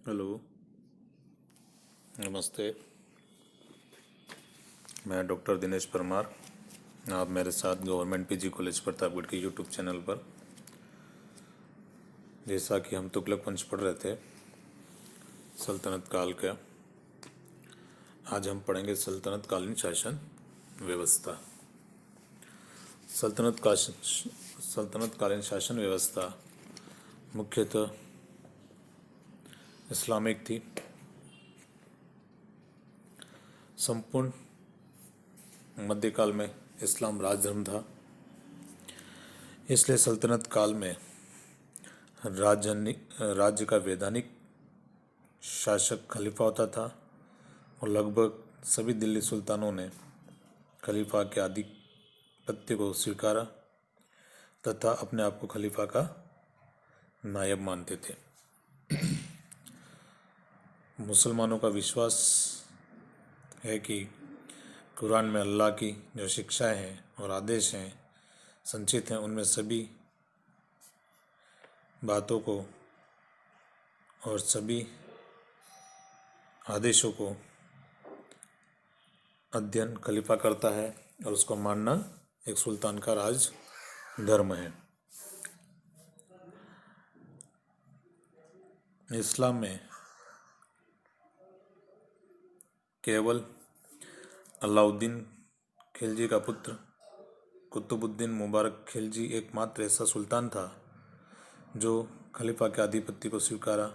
Hello. नमस्ते। मैं doctor Dinesh Parmar. आप मेरे साथ गवर्नमेंट पीजी कॉलेज प्रतापगढ़ के यूट्यूब चैनल पर, जैसा कि हम तुगलक वंश पढ़ रहे थे सल्तनत काल का, आज हम पढ़ेंगे सल्तनत कालीन शासन व्यवस्था। सल्तनत कालीन शासन व्यवस्था मुख्यतः इस्लामिक थी। संपूर्ण मध्यकाल में इस्लाम राजधर्म था, इसलिए सल्तनत काल में राज्य का वैधानिक शासक खलीफा होता था और लगभग सभी दिल्ली सुल्तानों ने खलीफा के आधिपत्य को स्वीकारा तथा अपने आप को खलीफा का नायब मानते थे। मुसलमानों का विश्वास है कि कुरान में अल्लाह की जो शिक्षाएं हैं और आदेश हैं संचित हैं, उनमें सभी बातों को और सभी आदेशों को अध्ययन खलीफा करता है और उसको मानना एक सुल्तान का राज धर्म है। इस्लाम में केवल अलाउद्दीन खिलजी का पुत्र कुतुबुद्दीन मुबारक खिलजी एकमात्र ऐसा सुल्तान था जो खलीफा के आधिपत्य को स्वीकारा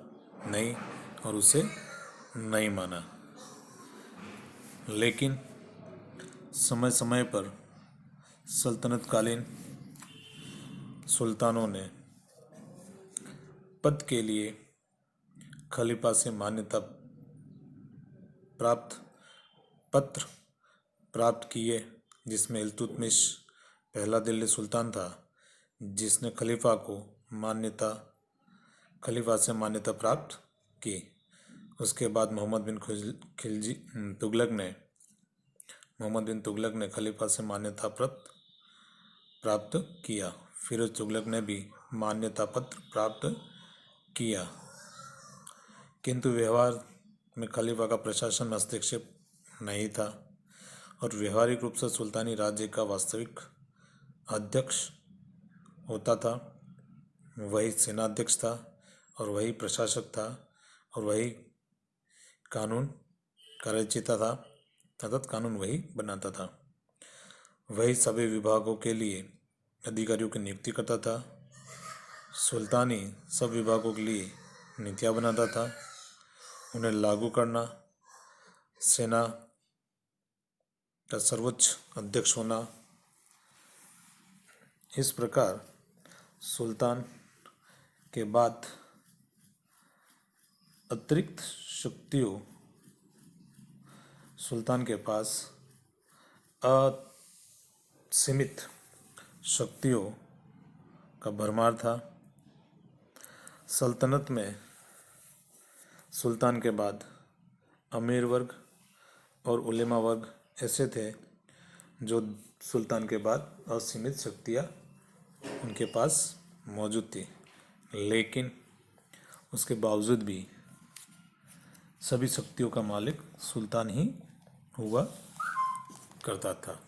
नहीं और उसे नहीं माना। लेकिन समय समय पर सल्तनतकालीन सुल्तानों ने पद के लिए खलीफा से मान्यता प्राप्त पत्र प्राप्त किए, जिसमें इल्तुतमिश पहला दिल्ली सुल्तान था जिसने खलीफा से मान्यता प्राप्त की। उसके बाद मोहम्मद बिन तुगलक ने खलीफा से मान्यता प्राप्त किया। फिरोज तुगलक ने भी मान्यता पत्र प्राप्त किया, किंतु व्यवहार में खलीफा का प्रशासन में हस्तक्षेप नहीं था और व्यवहारिक रूप से सुल्तानी राज्य का वास्तविक अध्यक्ष होता था। वही सेनाध्यक्ष था और वही प्रशासक था और वही कानून का रचयिता था, अर्थात कानून वही बनाता था। वही सभी विभागों के लिए अधिकारियों की नियुक्ति करता था। सुल्तानी सब विभागों के लिए नीतियाँ बनाता था, उन्हें लागू करना, सेना का सर्वोच्च अध्यक्ष होना। इस प्रकार सुल्तान के बाद अतिरिक्त शक्तियों सुल्तान के पास असीमित शक्तियों का भरमार था। सल्तनत में सुल्तान के बाद अमीर वर्ग और उलेमा वर्ग ऐसे थे जो सुल्तान के बाद असीमित शक्तियाँ उनके पास मौजूद थी, लेकिन उसके बावजूद भी सभी शक्तियों का मालिक सुल्तान ही हुआ करता था।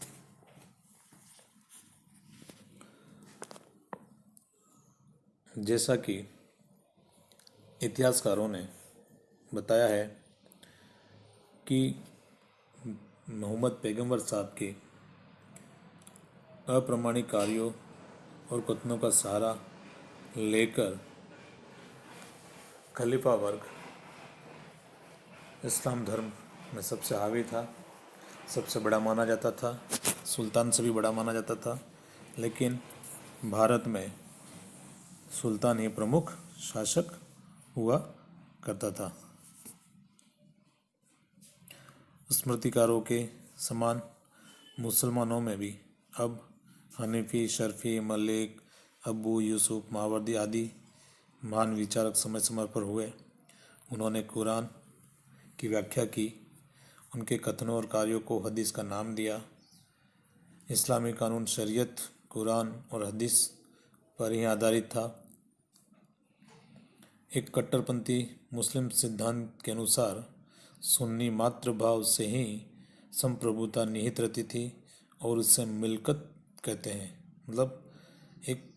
जैसा कि इतिहासकारों ने बताया है कि मोहम्मद पैगंबर साहब के अप्रामाणिक कार्यों और कथनों का सहारा लेकर खलीफा वर्ग इस्लाम धर्म में सबसे हावी था, सबसे बड़ा माना जाता था, सुल्तान से भी बड़ा माना जाता था। लेकिन भारत में सुल्तान ही प्रमुख शासक हुआ करता था। स्मृतिकारों के समान मुसलमानों में भी अब हनीफी, शर्फी, मलिक, अबू यूसुफ मावरदी आदि महान विचारक समय समय पर हुए। उन्होंने कुरान की व्याख्या की, उनके कथनों और कार्यों को हदीस का नाम दिया। इस्लामी कानून शरीयत कुरान और हदीस पर ही आधारित था। एक कट्टरपंथी मुस्लिम सिद्धांत के अनुसार सुन्नी मातृभाव से ही संप्रभुता निहित रहती थी और उससे मिल्कत कहते हैं, मतलब एक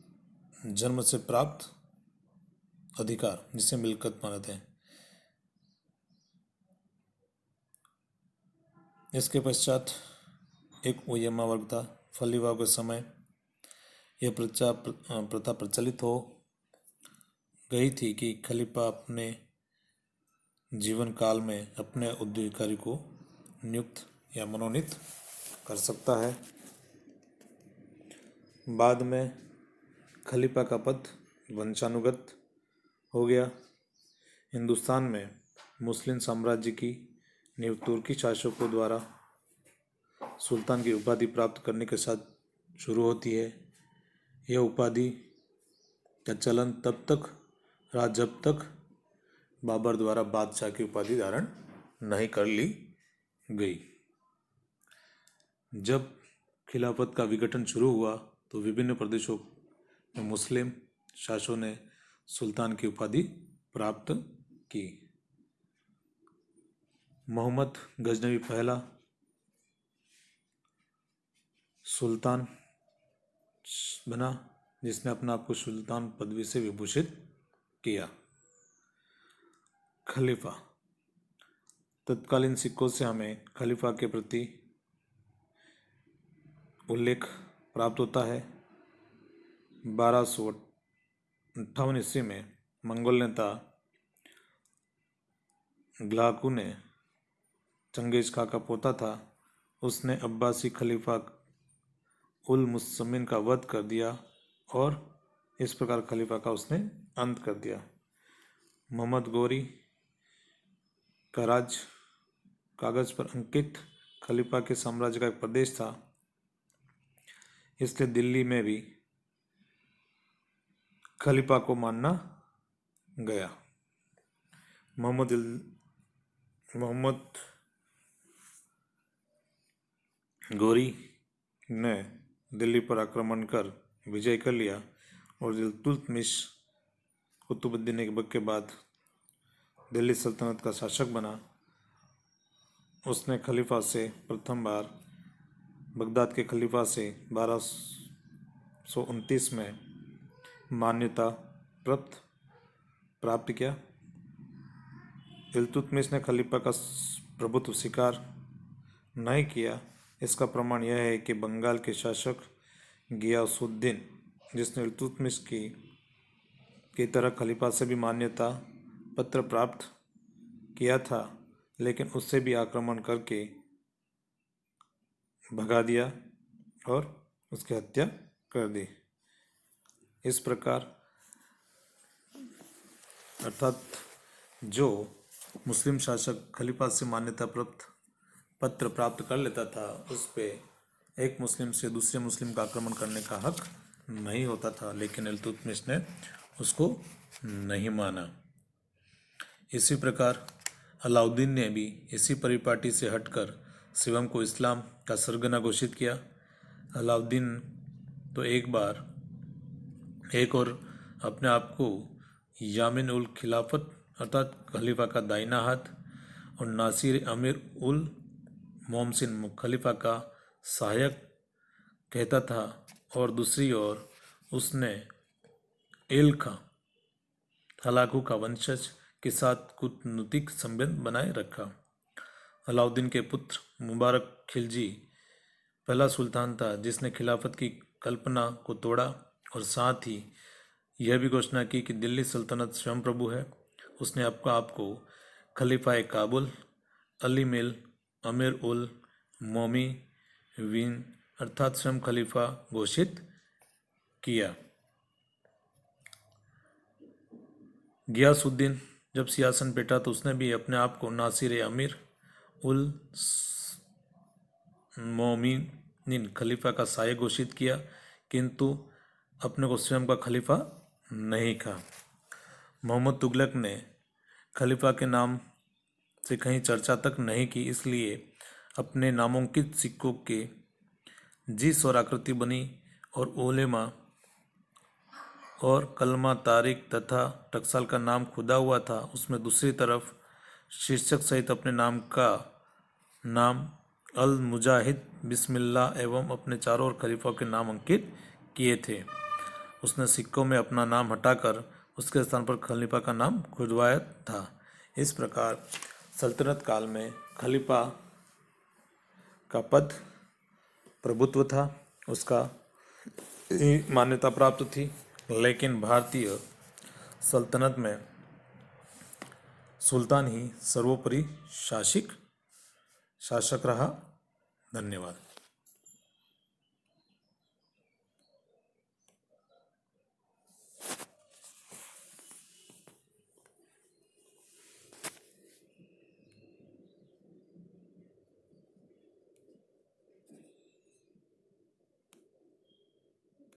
जन्म से प्राप्त अधिकार जिसे मिल्कत मानते हैं। इसके पश्चात एक उयमा वर्ग था। फलीवाह के समय यह प्रथा प्रचलित हो गई थी कि खलीफा अपने जीवन काल में अपने उत्तराधिकारी को नियुक्त या मनोनीत कर सकता है। बाद में खलीफा का पद वंशानुगत हो गया। हिंदुस्तान में मुस्लिम साम्राज्य की नींव तुर्की शासकों द्वारा सुल्तान की उपाधि प्राप्त करने के साथ शुरू होती है। यह उपाधि का चलन तब तक रहा जब तक बाबर द्वारा बादशाह की उपाधि धारण नहीं कर ली गई। जब खिलाफत का विघटन शुरू हुआ तो विभिन्न प्रदेशों में मुस्लिम शासकों ने सुल्तान की उपाधि प्राप्त की। मोहम्मद गजनवी पहला सुल्तान बना जिसने अपने आप को सुल्तान पदवी से विभूषित किया। खलीफा, तत्कालीन सिक्कों से हमें खलीफा के प्रति उल्लेख प्राप्त होता है। 1258 ईस्वी में मंगोल नेता ग्लाकू ने, चंगेज खां का पोता था, उसने अब्बासी खलीफा उल मुसम्मिन का वध कर दिया और इस प्रकार खलीफा का उसने अंत कर दिया। मोहम्मद गौरी का राज कागज पर अंकित खलीफा के साम्राज्य का एक प्रदेश था, इसलिए दिल्ली में भी खलीफा को मानना गया। मोहम्मद गौरी ने दिल्ली पर आक्रमण कर विजय कर लिया और इल्तुतमिश कुतुबुद्दीन ऐबक के बाद दिल्ली सल्तनत का शासक बना। उसने खलीफा से प्रथम बार बगदाद के खलीफा से 1229 में मान्यता प्राप्त किया। इल्तुतमिश ने खलीफा का प्रभुत्व स्वीकार नहीं किया। इसका प्रमाण यह है कि बंगाल के शासक गियासुद्दीन, जिसने इल्तुतमिश की तरह खलीफा से भी मान्यता पत्र प्राप्त किया था, लेकिन उससे भी आक्रमण करके भगा दिया और उसकी हत्या कर दी। इस प्रकार अर्थात जो मुस्लिम शासक खलीफा से मान्यता पत्र प्राप्त कर लेता था, उस पे एक मुस्लिम से दूसरे मुस्लिम का आक्रमण करने का हक नहीं होता था, लेकिन इल्तुतमिश ने उसको नहीं माना। इसी प्रकार अलाउद्दीन ने भी इसी परिपाटी से हटकर शिवम को इस्लाम का सरगना घोषित किया। अलाउद्दीन तो एक और अपने आप को यामिन उल खिलाफत अर्थात खलीफा का दाहिना हाथ और नासिर अमीर उल मोहसिन खलीफा का सहायक कहता था, और दूसरी ओर उसने एल खां हलाकू का वंशज के साथ कूटनीतिक संबंध बनाए रखा। अलाउद्दीन के पुत्र मुबारक खिलजी पहला सुल्तान था जिसने खिलाफत की कल्पना को तोड़ा और साथ ही यह भी घोषणा की कि दिल्ली सल्तनत स्वयं प्रभु है। उसने आपको खलीफा काबुल अली मिल अमीर उल मोमिनीन अर्थात स्वयं खलीफा घोषित किया। गियासुद्दीन जब सियासन पेटा तो उसने भी अपने आप को नासिर अमीर उल मोमिनीन खलीफा का सहायक घोषित किया, किंतु अपने को स्वयं का खलीफा नहीं कहा। मोहम्मद तुगलक ने खलीफा के नाम से कहीं चर्चा तक नहीं की, इसलिए अपने नामांकित सिक्कों के जिस और आकृति बनी और उलेमा और कलमा, तारिक तथा टकसाल का नाम खुदा हुआ था, उसमें दूसरी तरफ शीर्षक सहित अपने नाम का नाम अल मुजाहिद बिस्मिल्लाह एवं अपने चारों ओर खलीफा के नाम अंकित किए थे। उसने सिक्कों में अपना नाम हटाकर उसके स्थान पर खलीफा का नाम खुदवाया था। इस प्रकार सल्तनत काल में खलीफा का पद प्रभुत्व था, उसका मान्यता प्राप्त थी। लेकिन भारतीय सल्तनत में सुल्तान ही सर्वोपरि शासक रहा। धन्यवाद।